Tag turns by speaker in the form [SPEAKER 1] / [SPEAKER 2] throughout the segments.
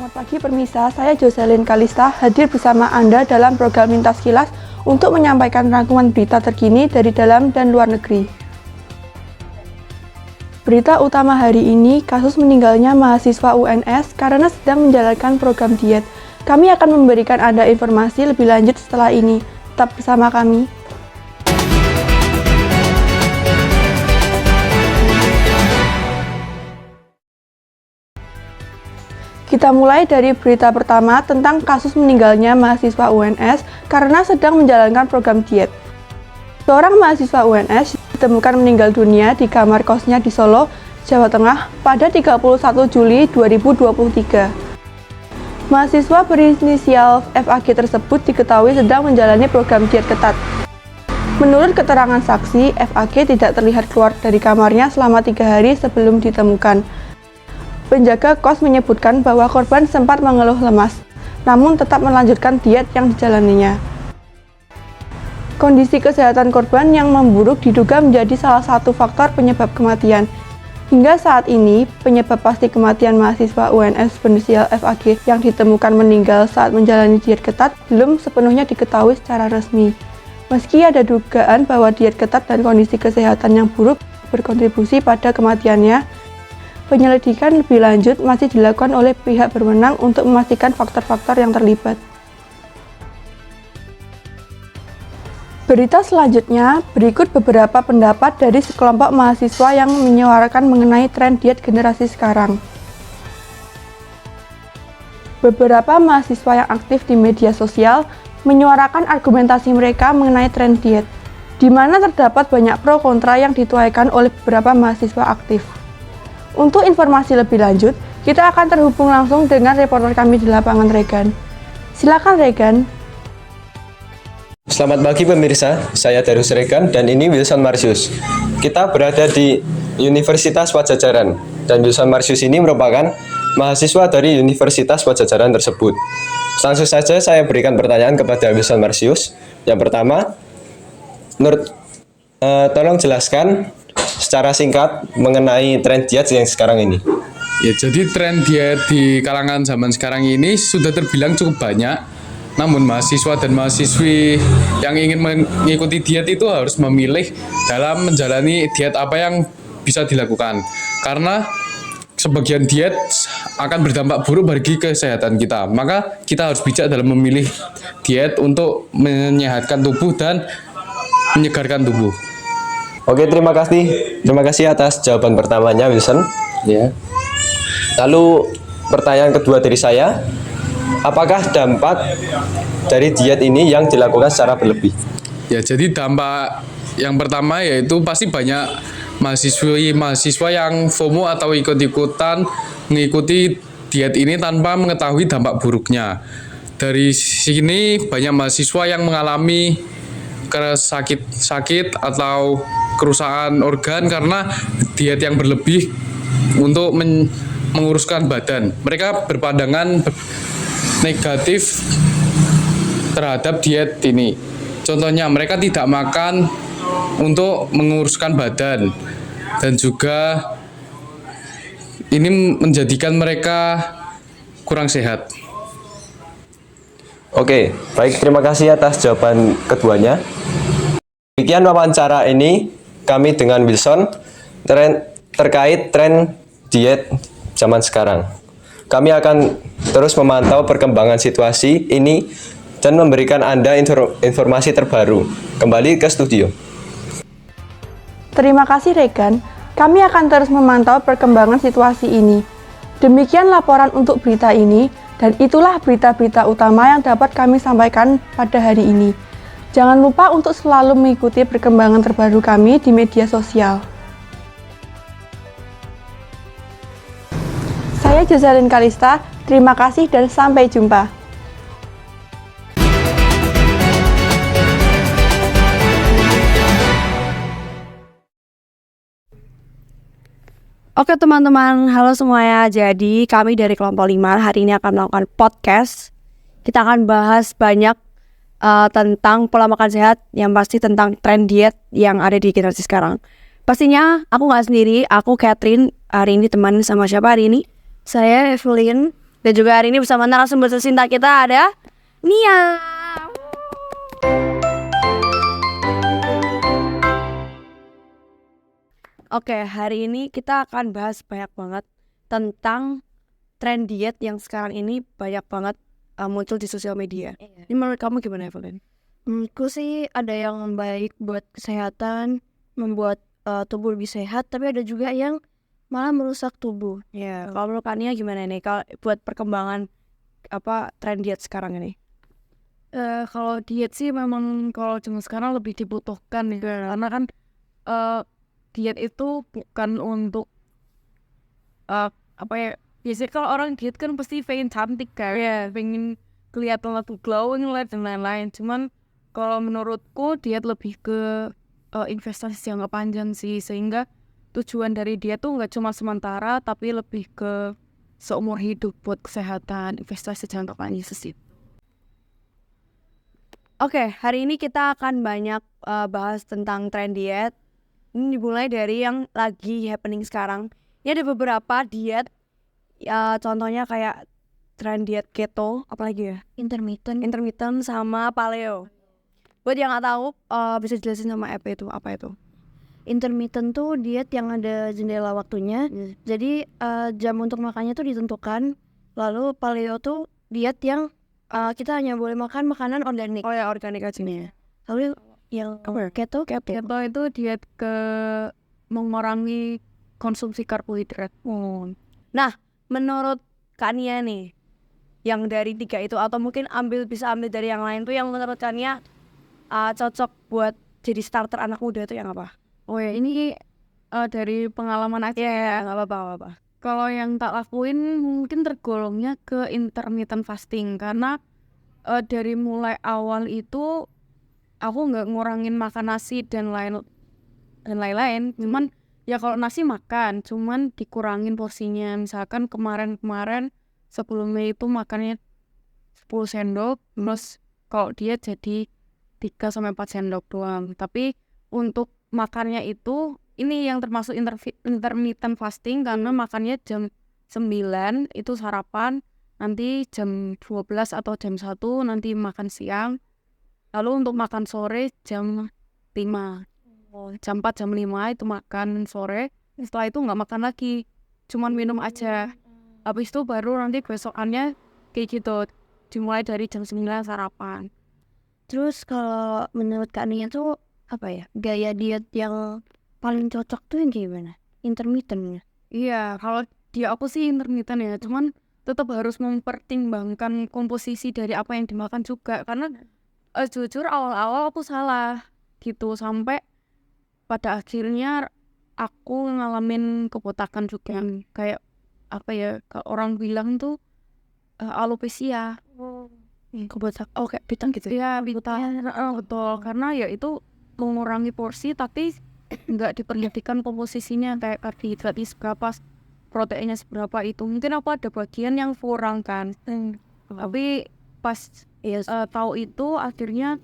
[SPEAKER 1] Selamat pagi Permisa, saya Jocelyn Kalista hadir bersama Anda dalam program Lintas Kilas untuk menyampaikan rangkuman berita terkini dari dalam dan luar negeri. Berita utama hari ini, kasus meninggalnya mahasiswa UNS karena sedang menjalankan program diet. Kami akan memberikan Anda informasi lebih lanjut setelah ini. Tetap bersama kami. Kita mulai dari berita pertama tentang kasus meninggalnya mahasiswa UNS karena sedang menjalankan program diet. Seorang mahasiswa UNS ditemukan meninggal dunia di kamar kosnya di Solo, Jawa Tengah pada 31 Juli 2023. Mahasiswa berinisial FAG tersebut diketahui sedang menjalani program diet ketat. Menurut keterangan saksi, FAG tidak terlihat keluar dari kamarnya selama 3 hari sebelum ditemukan. Penjaga kos menyebutkan bahwa korban sempat mengeluh lemas, namun tetap melanjutkan diet yang dijalaninya. Kondisi kesehatan korban yang memburuk diduga menjadi salah satu faktor penyebab kematian. Hingga saat ini, penyebab pasti kematian mahasiswa UNS berinisial FAG yang ditemukan meninggal saat menjalani diet ketat belum sepenuhnya diketahui secara resmi. Meski ada dugaan bahwa diet ketat dan kondisi kesehatan yang buruk berkontribusi pada kematiannya, penyelidikan lebih lanjut masih dilakukan oleh pihak berwenang untuk memastikan faktor-faktor yang terlibat. Berita selanjutnya, berikut beberapa pendapat dari sekelompok mahasiswa yang menyuarakan mengenai tren diet generasi sekarang. Beberapa mahasiswa yang aktif di media sosial menyuarakan argumentasi mereka mengenai tren diet, di mana terdapat banyak pro kontra yang dituaikan oleh beberapa mahasiswa aktif. Untuk informasi lebih lanjut, kita akan terhubung langsung dengan reporter kami di lapangan Regan. Silakan Regan.
[SPEAKER 2] Selamat pagi pemirsa, saya Darius Regan dan ini Wilson Marsius. Kita berada di Universitas Padjadjaran dan Wilson Marsius ini merupakan mahasiswa dari Universitas Padjadjaran tersebut. Langsung saja saya berikan pertanyaan kepada Wilson Marsius. Yang pertama, tolong jelaskan secara singkat mengenai tren diet yang sekarang ini.
[SPEAKER 3] Ya, jadi tren diet di kalangan zaman sekarang ini sudah terbilang cukup banyak. Namun mahasiswa dan mahasiswi yang ingin mengikuti diet itu harus memilih dalam menjalani diet apa yang bisa dilakukan. Karena sebagian diet akan berdampak buruk bagi kesehatan kita. Maka kita harus bijak dalam memilih diet untuk menyehatkan tubuh dan menyegarkan tubuh.
[SPEAKER 2] Oke, terima kasih atas jawaban pertamanya, Wilson.
[SPEAKER 3] Ya.
[SPEAKER 2] Lalu pertanyaan kedua dari saya, apakah dampak dari diet ini yang dilakukan secara berlebih?
[SPEAKER 3] Ya, jadi dampak yang pertama yaitu pasti banyak mahasiswa yang FOMO atau ikut-ikutan mengikuti diet ini tanpa mengetahui dampak buruknya. Dari sini banyak mahasiswa yang mengalami sakit atau kerusakan organ karena diet yang berlebih untuk menguruskan badan. Mereka berpandangan negatif terhadap diet ini. Contohnya, mereka tidak makan untuk menguruskan badan dan juga ini menjadikan mereka kurang sehat.
[SPEAKER 2] Oke, baik, terima kasih atas jawaban keduanya. Demikian wawancara ini kami dengan Wilson terkait tren diet zaman sekarang. Kami akan terus memantau perkembangan situasi ini dan memberikan Anda informasi terbaru. Kembali ke studio.
[SPEAKER 1] Terima kasih Regan. Kami akan terus memantau perkembangan situasi ini. Demikian laporan untuk berita ini. Dan itulah berita-berita utama yang dapat kami sampaikan pada hari ini. Jangan lupa untuk selalu mengikuti perkembangan terbaru kami di media sosial. Saya Jocelyn Kalista, terima kasih dan sampai jumpa.
[SPEAKER 4] Oke teman-teman, halo semuanya. Jadi kami dari kelompok 5 hari ini akan melakukan podcast. Kita akan bahas banyak tentang pola makan sehat, yang pasti tentang tren diet yang ada di generasi sekarang. Pastinya aku gak sendiri, aku Catherine. Hari ini ditemani sama siapa hari ini?
[SPEAKER 5] Saya Evelyn.
[SPEAKER 4] Dan juga hari ini bersama narasumber tercinta kita ada Nia. Oke, hari ini kita akan bahas banyak banget tentang tren diet yang sekarang ini banyak banget muncul di sosial media. Ini menurut kamu gimana, Evelyn?
[SPEAKER 5] Menurutku sih ada yang baik buat kesehatan, membuat tubuh lebih sehat, tapi ada juga yang malah merusak tubuh.
[SPEAKER 4] Ya, kalau menurut Kania gimana nih kalau buat perkembangan tren diet sekarang ini?
[SPEAKER 6] Kalau diet sih memang kalau zaman sekarang lebih dibutuhkan ya, karena kan diet itu bukan untuk biasanya kalau orang diet kan pasti pengen cantik kan ya, pengen kelihatan lebih glowing lah dan lain-lain. Cuman kalau menurutku diet lebih ke investasi jangka panjang sih, sehingga tujuan dari diet tuh nggak cuma sementara tapi lebih ke seumur hidup buat kesehatan, investasi jangka panjang sih.
[SPEAKER 4] Oke, hari ini kita akan banyak bahas tentang tren diet. Ini dimulai dari yang lagi happening sekarang. Ini ada beberapa diet, contohnya kayak tren diet keto, apalagi ya? Intermittent sama paleo. Buat yang nggak tahu, bisa jelasin sama apa itu?
[SPEAKER 5] Intermittent tuh diet yang ada jendela waktunya. Jadi jam untuk makannya tuh ditentukan. Lalu paleo tuh diet yang kita hanya boleh makan makanan organik.
[SPEAKER 4] Oh ya, organik aja nih.
[SPEAKER 5] Lalu yang keto
[SPEAKER 6] Itu diet ke mengurangi konsumsi karbohidrat.
[SPEAKER 4] Nah, menurut Kania nih, yang dari 3 itu atau mungkin bisa ambil dari yang lain tuh yang menurut Kania cocok buat jadi starter anak muda itu yang apa?
[SPEAKER 6] Oh ya, ini dari pengalaman aja ya.
[SPEAKER 4] Nggak apa-apa.
[SPEAKER 6] Kalau yang tak lakuin mungkin tergolongnya ke intermittent fasting, karena dari mulai awal itu aku nggak ngurangin makan nasi dan lain-lain. Cuman ya kalau nasi makan, cuman dikurangin porsinya. Misalkan kemarin sebelumnya itu makannya 10 sendok, terus kalau dia jadi 3-4 sendok doang. Tapi untuk makannya itu ini yang termasuk intermittent fasting, karena makannya jam 9 itu sarapan, nanti jam 12 atau jam 1 nanti makan siang, lalu untuk makan sore jam 5. Jam 4, jam 5 itu makan sore, setelah itu nggak makan lagi, cuman minum aja. Habis itu baru nanti besokannya kayak gitu, dimulai dari jam 9 sarapan.
[SPEAKER 5] Terus kalau menurut Kak Nia tuh gaya diet yang paling cocok tuh yang gimana? Intermittent ya?
[SPEAKER 6] Iya, kalau aku sih intermittent ya, cuman tetap harus mempertimbangkan komposisi dari apa yang dimakan juga, karena jujur awal-awal aku salah gitu, sampai pada akhirnya aku ngalamin kebotakan juga. Kayak kalau orang bilang tuh alopecia.
[SPEAKER 5] Kebotak, kayak pitang gitu.
[SPEAKER 6] Iya, betul, karena ya itu mengurangi porsi tapi nggak diperhatikan komposisinya, kayak karbohidratnya seberapa, proteinnya seberapa, itu mungkin aku ada bagian yang kurang kan. Tapi pas tahu itu akhirnya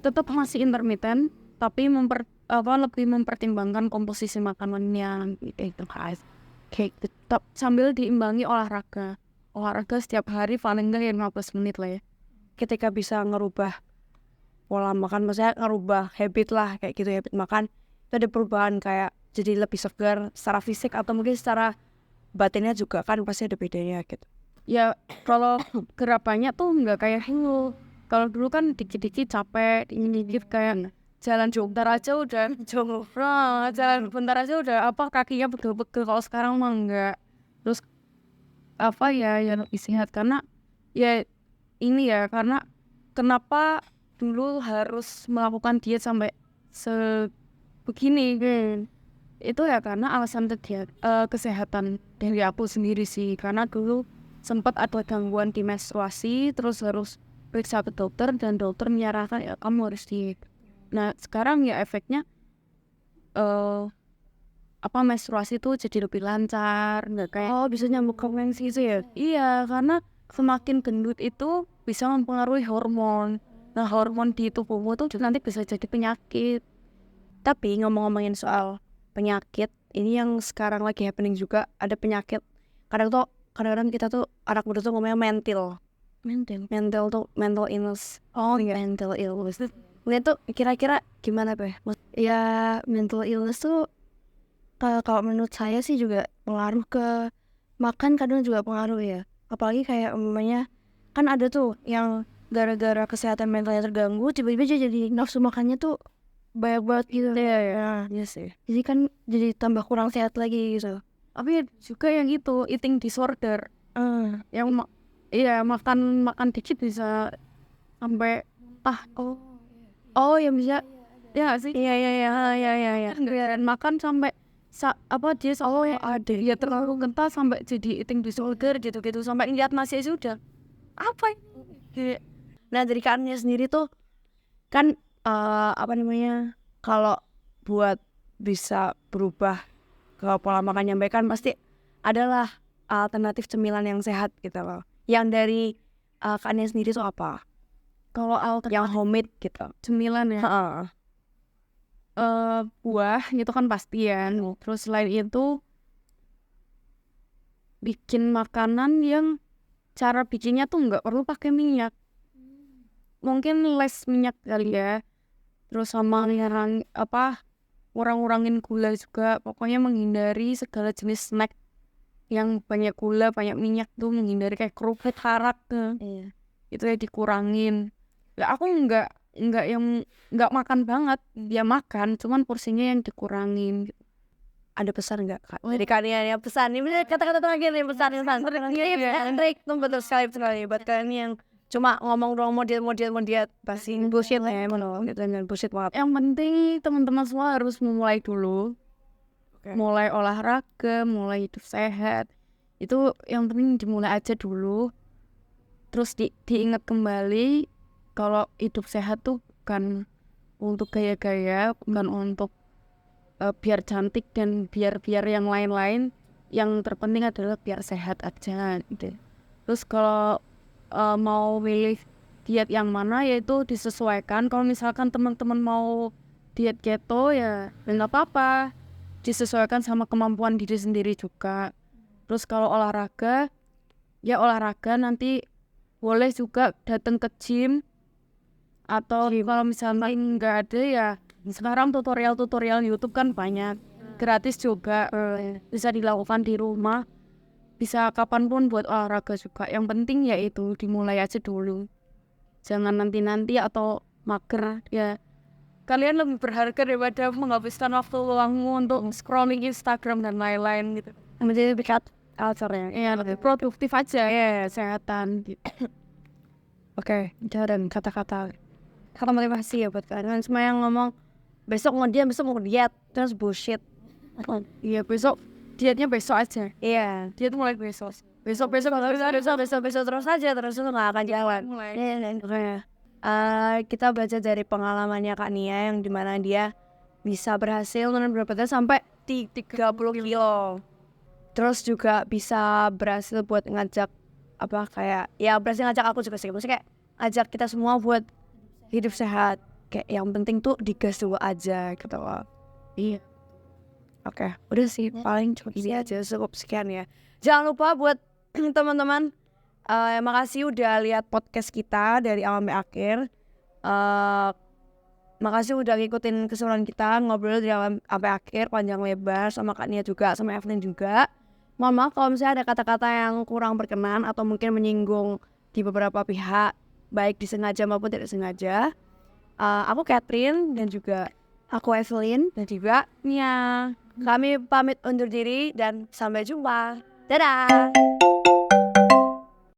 [SPEAKER 6] tetap masih intermittent, tapi lebih mempertimbangkan komposisi makanannya gitu guys. Tetap sambil diimbangi olahraga setiap hari paling enggak ya 15 menit lah ya.
[SPEAKER 4] Ketika bisa ngerubah pola makan, maksudnya ngerubah habit lah, kayak gitu, habit makan itu ada perubahan, kayak jadi lebih segar secara fisik atau mungkin secara batinnya juga kan pasti ada bedanya gitu.
[SPEAKER 6] Ya kalau gerak banyak tuh nggak kayak dulu. Kalau dulu kan dikit-dikit capek, dikit-dikit kayak jalan bentar aja udah jalan bentar aja udah kakinya pegel-pegel. Kalau sekarang mah enggak. Terus ya lebih sehat, karena ya ini ya, karena kenapa dulu harus melakukan diet sampai begini itu ya karena alasan kesehatan dari aku sendiri sih, karena dulu sempat ada gangguan di menstruasi, terus harus periksa ke dokter dan dokter menyarankan ya kamu harus diet. Nah sekarang ya efeknya menstruasi tuh jadi lebih lancar, nggak kayak
[SPEAKER 4] bisa nyambung ke mens gitu ya.
[SPEAKER 6] Iya, karena semakin gendut itu bisa mempengaruhi hormon. Nah hormon di tubuhmu tuh nanti bisa jadi penyakit.
[SPEAKER 4] Tapi ngomongin soal penyakit, ini yang sekarang lagi happening juga, ada penyakit kadang tuh kadang-kadang kita tuh anak muda tuh ngomongnya mental tuh mental illness. Mental illness. Ini tuh kira-kira gimana
[SPEAKER 5] Ya mental illness tuh kalau menurut saya sih juga pengaruh ke makan, kadang juga pengaruh ya. Apalagi kayak umpamanya kan ada tuh yang gara-gara kesehatan mentalnya terganggu tiba-tiba dia jadi nafsu makannya tuh banyak banget gitu.
[SPEAKER 4] Iya sih.
[SPEAKER 5] Jadi kan jadi tambah kurang sehat lagi gitu.
[SPEAKER 6] Tapi juga yang itu eating disorder. Yang makan dikit bisa sampai
[SPEAKER 5] Oh yang bisa
[SPEAKER 6] ya nggak sih.
[SPEAKER 4] Iya.
[SPEAKER 6] Dan makan sampai dia ada ya terlalu kental sampai jadi eating disorder gitu sampai ngeliat nasi aja udah apa ini.
[SPEAKER 4] Nah dari Kak Ania sendiri tuh kan kalau buat bisa berubah ke pola makan yang baik kan pasti adalah alternatif cemilan yang sehat gitu loh. Yang dari Kak Ania sendiri tuh apa?
[SPEAKER 6] Kalau
[SPEAKER 4] Yang homemade gitu.
[SPEAKER 6] cemilan ya, buah itu kan pasti ya. Terus selain itu bikin makanan yang cara bikinnya tuh nggak perlu pakai minyak, mungkin less minyak kali ya. Terus sama ngurang-ngurangin gula juga. Pokoknya menghindari segala jenis snack yang banyak gula, banyak minyak tuh menghindari, kayak kerupuk, karak tuh.
[SPEAKER 4] Iya.
[SPEAKER 6] Itu ya dikurangin. Ya aku nggak makan banget, dia makan, cuman porsinya yang dikurangin gitu.
[SPEAKER 4] Ada pesan nggak Kak? Dari Kak Ania pesan. Ini kata-kata terakhir nih pesan. Trik tuh betul sekali buat kalian yang cuma ngomong doang mau diet pasti bullshit ya bullshit banget.
[SPEAKER 6] Yang penting teman-teman semua harus memulai dulu. Mulai olahraga, mulai hidup sehat. Itu yang penting dimulai aja dulu. Terus diingat kembali kalau hidup sehat tuh bukan untuk gaya-gaya, bukan untuk biar cantik dan biar yang lain-lain. Yang terpenting adalah biar sehat aja gitu. Terus kalau mau milih diet yang mana, yaitu disesuaikan. Kalau misalkan teman-teman mau diet keto ya nggak apa-apa, disesuaikan sama kemampuan diri sendiri juga. Terus kalau olahraga nanti boleh juga datang ke gym, atau kalau misalnya nggak ada ya sekarang tutorial YouTube kan banyak, gratis juga, bisa dilakukan di rumah, bisa kapanpun buat olahraga juga. Yang penting ya itu dimulai aja dulu, jangan nanti atau mager ya. Kalian lebih berharga daripada menghabiskan waktu luangmu untuk scrolling Instagram dan lain-lain gitu.
[SPEAKER 4] Menjadi dekat culture-nya.
[SPEAKER 6] Iya, lebih produktif aja ya, kesehatan gitu.
[SPEAKER 4] Oke, dan kata-kata motivasi ya buat kalian semua yang ngomong besok mau diet terus bullshit.
[SPEAKER 6] Iya, besok dietnya besok aja.
[SPEAKER 4] Iya,
[SPEAKER 6] Diet mulai besok
[SPEAKER 4] besok terus aja terus itu nggak akan jalan. Oke. Kita belajar dari pengalamannya Kak Nia yang dimana dia bisa berhasil menurun berat badan sampai 30 kilo. Terus juga bisa berhasil buat ngajak berhasil ngajak aku juga sih. Maksudnya kayak ajak kita semua buat hidup sehat. Kayak yang penting tuh digas dulu aja gitu loh.
[SPEAKER 6] Iya.
[SPEAKER 4] Oke, udah sih paling cukup ini aja, cukup sekian ya. Jangan lupa buat teman-teman, makasih udah lihat podcast kita dari awal sampai akhir. Makasih udah ngikutin keseruan kita ngobrol dari awal sampai akhir, panjang lebar, sama Kak Nia juga, sama Evelyn juga. Mohon maaf kalau misalnya ada kata-kata yang kurang berkenan atau mungkin menyinggung di beberapa pihak, baik disengaja maupun tidak sengaja. Aku Catherine dan juga
[SPEAKER 5] Aku Evelyn.
[SPEAKER 4] dan juga Nia. Kami pamit undur diri dan sampai jumpa. Dadah.